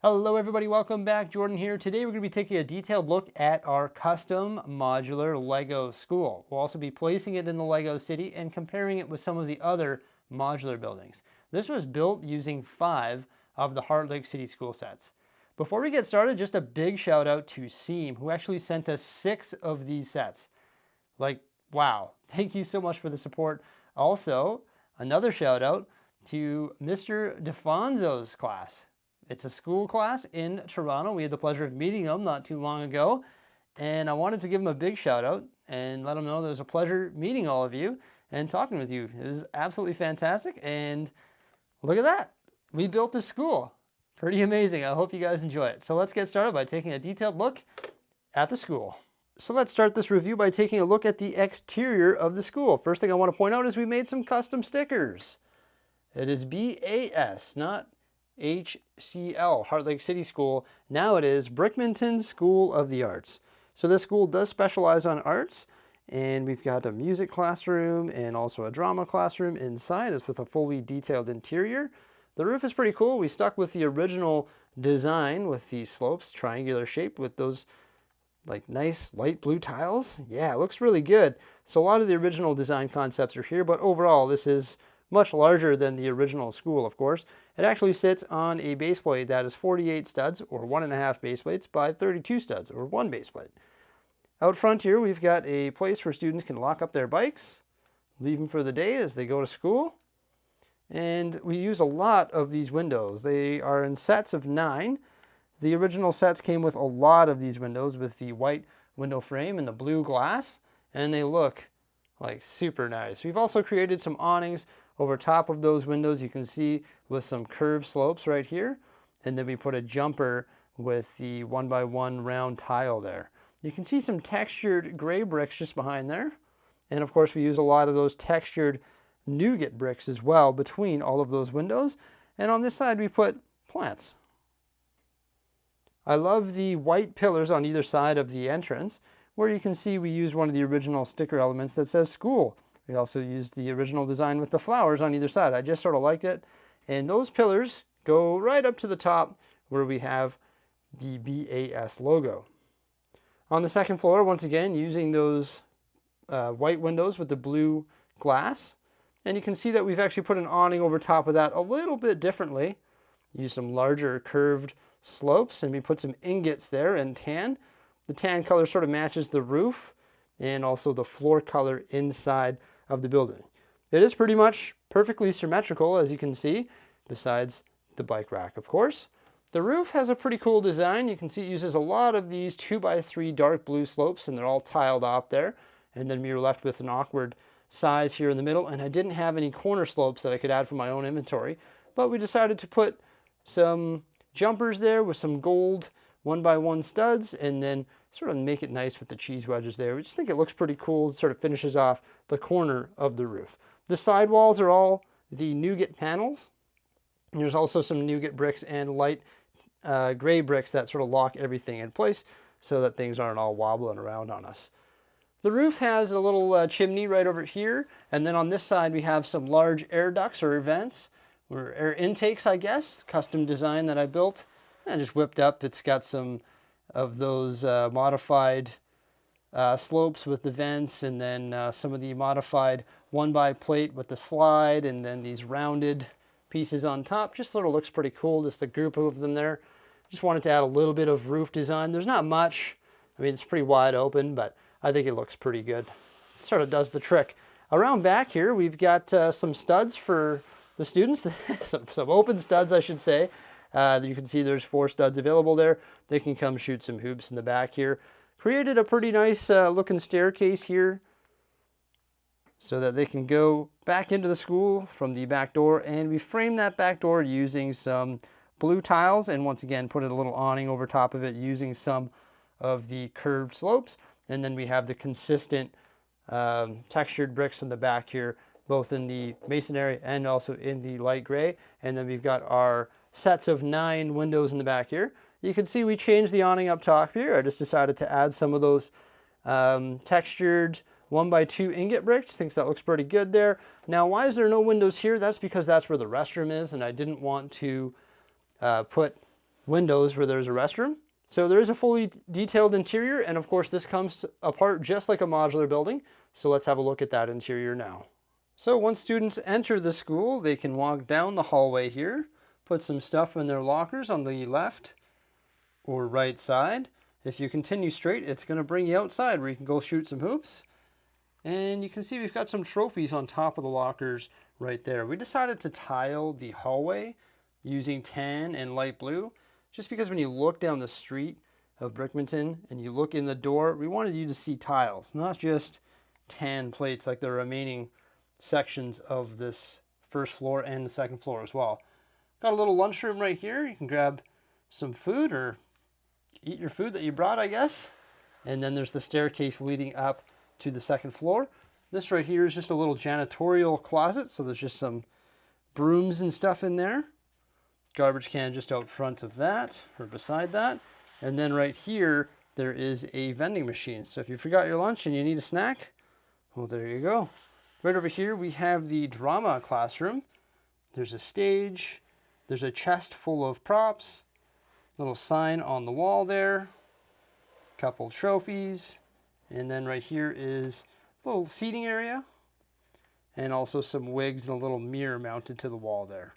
Hello everybody, welcome back. Jordan here. Today we're going to be taking a detailed look at our custom modular Lego school. We'll also be placing it in the Lego city and comparing it with some of the other modular buildings. This was built using 5 of the Heartlake City school sets. Before we get started, just a big shout out to Seam, who actually sent us 6 of these sets. Wow, thank you so much for the support. Also, another shout out to Mr. DeFonzo's class. It's a school class in Toronto. We had the pleasure of meeting him not too long ago, and I wanted to give him a big shout out and let him know that it was a pleasure meeting all of you and talking with you. It was absolutely fantastic, and look at that. We built a school. Pretty amazing. I hope you guys enjoy it. So let's get started by taking a detailed look at the school. So let's start this review by taking a look at the exterior of the school. First thing I want to point out is we made some custom stickers. It is BAS, not HCL, Heartlake City School. Now it is Brickmanton School of the Arts. So this school does specialize on arts, and we've got a music classroom and also a drama classroom inside. It's with a fully detailed interior. The roof is pretty cool. We stuck with the original design with the slopes, triangular shape with those nice light blue tiles. Yeah, it looks really good. So a lot of the original design concepts are here, but overall this is much larger than the original school, of course. It actually sits on a base plate that is 48 studs, or 1.5 base plates, by 32 studs, or 1 base plate. Out front here, we've got a place where students can lock up their bikes, leave them for the day as they go to school. And we use a lot of these windows. They are in sets of 9. The original sets came with a lot of these windows with the white window frame and the blue glass, and they look super nice. We've also created some awnings over top of those windows, you can see, with some curved slopes right here. And then we put a jumper with the 1x1 round tile there. You can see some textured gray bricks just behind there. And of course we use a lot of those textured nougat bricks as well between all of those windows. And on this side we put plants. I love the white pillars on either side of the entrance, where you can see we used one of the original sticker elements that says school. We also used the original design with the flowers on either side. I just sort of liked it. And those pillars go right up to the top where we have the BAS logo. On the second floor, once again, using those white windows with the blue glass. And you can see that we've actually put an awning over top of that a little bit differently. Use some larger curved slopes, and we put some ingots there in tan. The tan color sort of matches the roof and also the floor color inside of the building. It is pretty much perfectly symmetrical, as you can see, besides the bike rack, of course. The roof has a pretty cool design. You can see it uses a lot of these 2x3 dark blue slopes, and they're all tiled off there. And then we were left with an awkward size here in the middle, and I didn't have any corner slopes that I could add from my own inventory, but we decided to put some jumpers there with some gold 1x1 studs, and then sort of make it nice with the cheese wedges there. We just think it looks pretty cool. It sort of finishes off the corner of the roof. The side walls are all the nougat panels. And there's also some nougat bricks and light gray bricks that sort of lock everything in place so that things aren't all wobbling around on us. The roof has a little chimney right over here, and then on this side we have some large air ducts or vents, or air intakes, I guess, custom design that I built and just whipped up. It's got some of those modified slopes with the vents, and then some of the modified 1x plate with the slide, and then these rounded pieces on top. Just sort of looks pretty cool, just a group of them there. Just wanted to add a little bit of roof design. There's not much. I mean, it's pretty wide open, but I think it looks pretty good. It sort of does the trick. Around back here, we've got some studs for the students, some open studs, I should say. You can see there's 4 studs available there. They can come shoot some hoops in the back here. Created a pretty nice looking staircase here so that they can go back into the school from the back door. And we framed that back door using some blue tiles, and once again put a little awning over top of it using some of the curved slopes. And then we have the consistent textured bricks in the back here, both in the masonry and also in the light gray. And then we've got our sets of 9 windows in the back here. You can see we changed the awning up top here. I just decided to add some of those textured 1x2 ingot bricks. Thinks that looks pretty good there. Now, why is there no windows here? That's because that's where the restroom is, and I didn't want to put windows where there's a restroom. So there is a fully detailed interior, and of course this comes apart just like a modular building. So let's have a look at that interior now. So once students enter the school, they can walk down the hallway here, put some stuff in their lockers on the left or right side. If you continue straight, it's going to bring you outside where you can go shoot some hoops. And you can see we've got some trophies on top of the lockers right there. We decided to tile the hallway using tan and light blue, just because when you look down the street of Brickmanton and you look in the door, we wanted you to see tiles, not just tan plates like the remaining sections of this first floor and the second floor as well. Got a little lunchroom right here. You can grab some food or eat your food that you brought, I guess. And then there's the staircase leading up to the second floor. This right here is just a little janitorial closet, so there's just some brooms and stuff in there. Garbage can just out front of that, or beside that. And then right here, there is a vending machine. So if you forgot your lunch and you need a snack, well, there you go. Right over here, we have the drama classroom. There's a stage. There's a chest full of props. Little sign on the wall there. Couple trophies. And then right here is a little seating area. And also some wigs and a little mirror mounted to the wall there.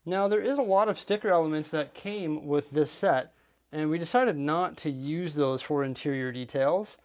Now there is a lot of sticker elements that came with this set, and we decided not to use those for interior details.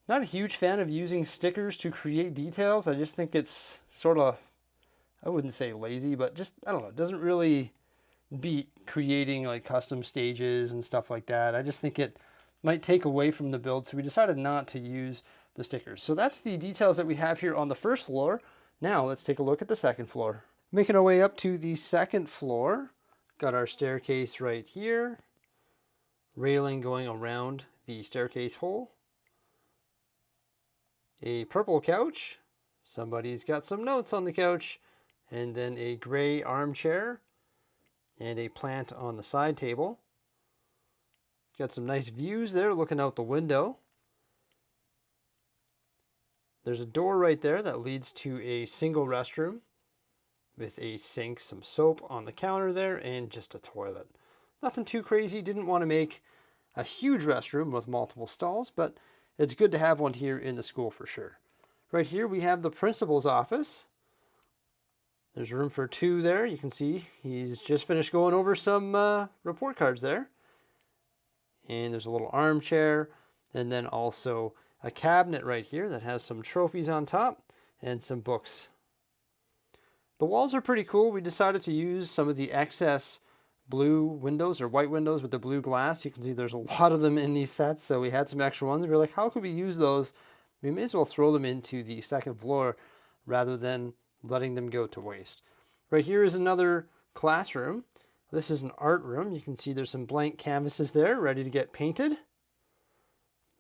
Not a huge fan of using stickers to create details. I just think it's sort of, I wouldn't say lazy, but just, I don't know, it doesn't really beat creating like custom stages and stuff like that. I just think it might take away from the build, so we decided not to use the stickers. So that's the details that we have here on the first floor. Now let's take a look at the second floor. Making our way up to the second floor. Got our staircase right here. Railing going around the staircase hole. A purple couch. Somebody's got some notes on the couch. And then a gray armchair. And a plant on the side table. Got some nice views there looking out the window. There's a door right there that leads to a single restroom with a sink, some soap on the counter there, and just a toilet. Nothing too crazy. Didn't want to make a huge restroom with multiple stalls, but it's good to have one here in the school for sure. Right here we have the principal's office. There's room for two there. You can see he's just finished going over some report cards there. And there's a little armchair, and then also a cabinet right here that has some trophies on top and some books. The walls are pretty cool. We decided to use some of the excess blue windows or white windows with the blue glass. You can see there's a lot of them in these sets, so we had some extra ones. We were like, how could we use those? We may as well throw them into the second floor rather than letting them go to waste. Right here is another classroom. This is an art room. You can see there's some blank canvases there ready to get painted.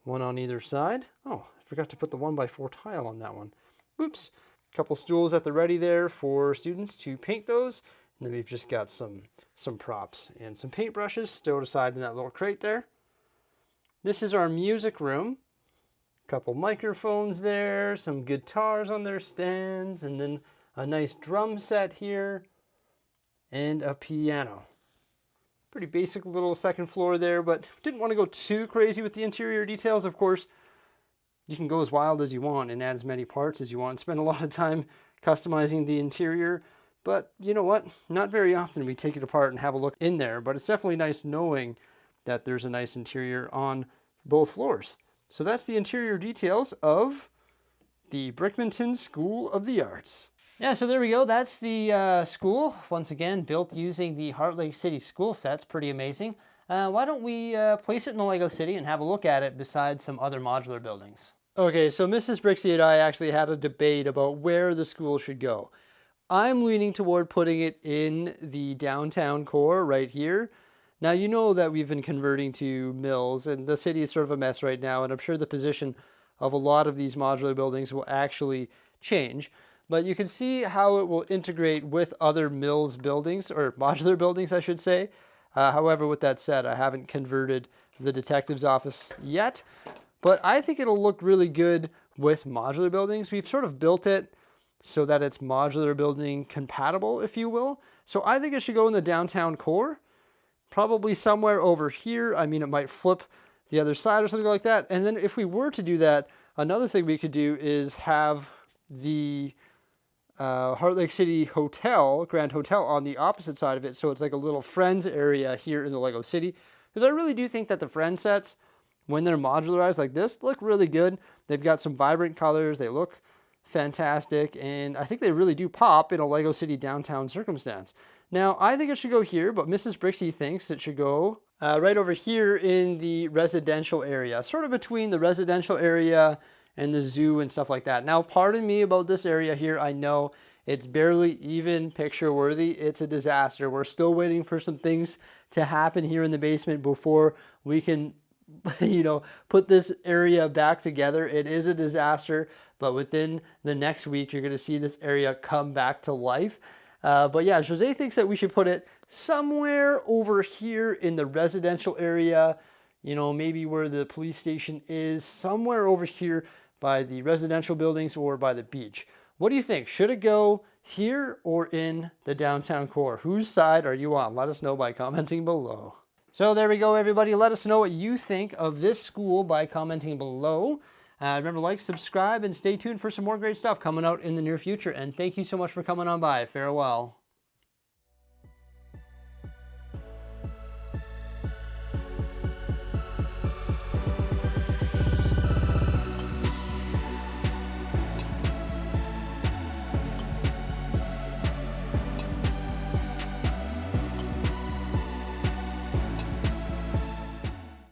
One on either side. Oh, I forgot to put the 1x4 tile on that one. Whoops. Couple stools at the ready there for students to paint those. And then we've just got some props and some paintbrushes stowed aside in that little crate there. This is our music room. Couple microphones there, some guitars on their stands, and then a nice drum set here, and a piano. Pretty basic little second floor there, but didn't want to go too crazy with the interior details. Of course, you can go as wild as you want and add as many parts as you want and spend a lot of time customizing the interior. But you know what? Not very often we take it apart and have a look in there, but it's definitely nice knowing that there's a nice interior on both floors. So that's the interior details of the Brickmanton School of the Arts. Yeah, so there we go. That's the school, once again, built using the Heartlake City school sets. Pretty amazing. Why don't we place it in the Lego City and have a look at it besides some other modular buildings? Okay, so Mrs. Bricksie and I actually had a debate about where the school should go. I'm leaning toward putting it in the downtown core right here. Now, you know that we've been converting to mills, and the city is sort of a mess right now, and I'm sure the position of a lot of these modular buildings will actually change. But you can see how it will integrate with other mills buildings, or modular buildings, I should say. However, with that said, I haven't converted the detective's office yet, but I think it'll look really good with modular buildings. We've sort of built it so that it's modular building compatible, if you will. So I think it should go in the downtown core. probably somewhere over here. I mean, it might flip the other side or something like that. And then if we were to do that, another thing we could do is have the Heartlake City Hotel, Grand Hotel, on the opposite side of it. So it's like a little Friends area here in the Lego City. Because I really do think that the Friends sets, when they're modularized like this, look really good. They've got some vibrant colors. They look fantastic. And I think they really do pop in a Lego City downtown circumstance. Now, I think it should go here, but Mrs. Bricksie thinks it should go right over here in the residential area, sort of between the residential area and the zoo and stuff like that. Now, pardon me about this area here. I know it's barely even picture worthy. It's a disaster. We're still waiting for some things to happen here in the basement before we can, you know, put this area back together. It is a disaster, but within the next week, you're going to see this area come back to life. But yeah, Jose thinks that we should put it somewhere over here in the residential area, you know, maybe where the police station is, somewhere over here by the residential buildings or by the beach. What do you think? Should it go here or in the downtown core? Whose side are you on? Let us know by commenting below. So there we go, everybody. Let us know what you think of this school by commenting below. Remember, like, subscribe, and stay tuned for some more great stuff coming out in the near future. And thank you so much for coming on by. Farewell.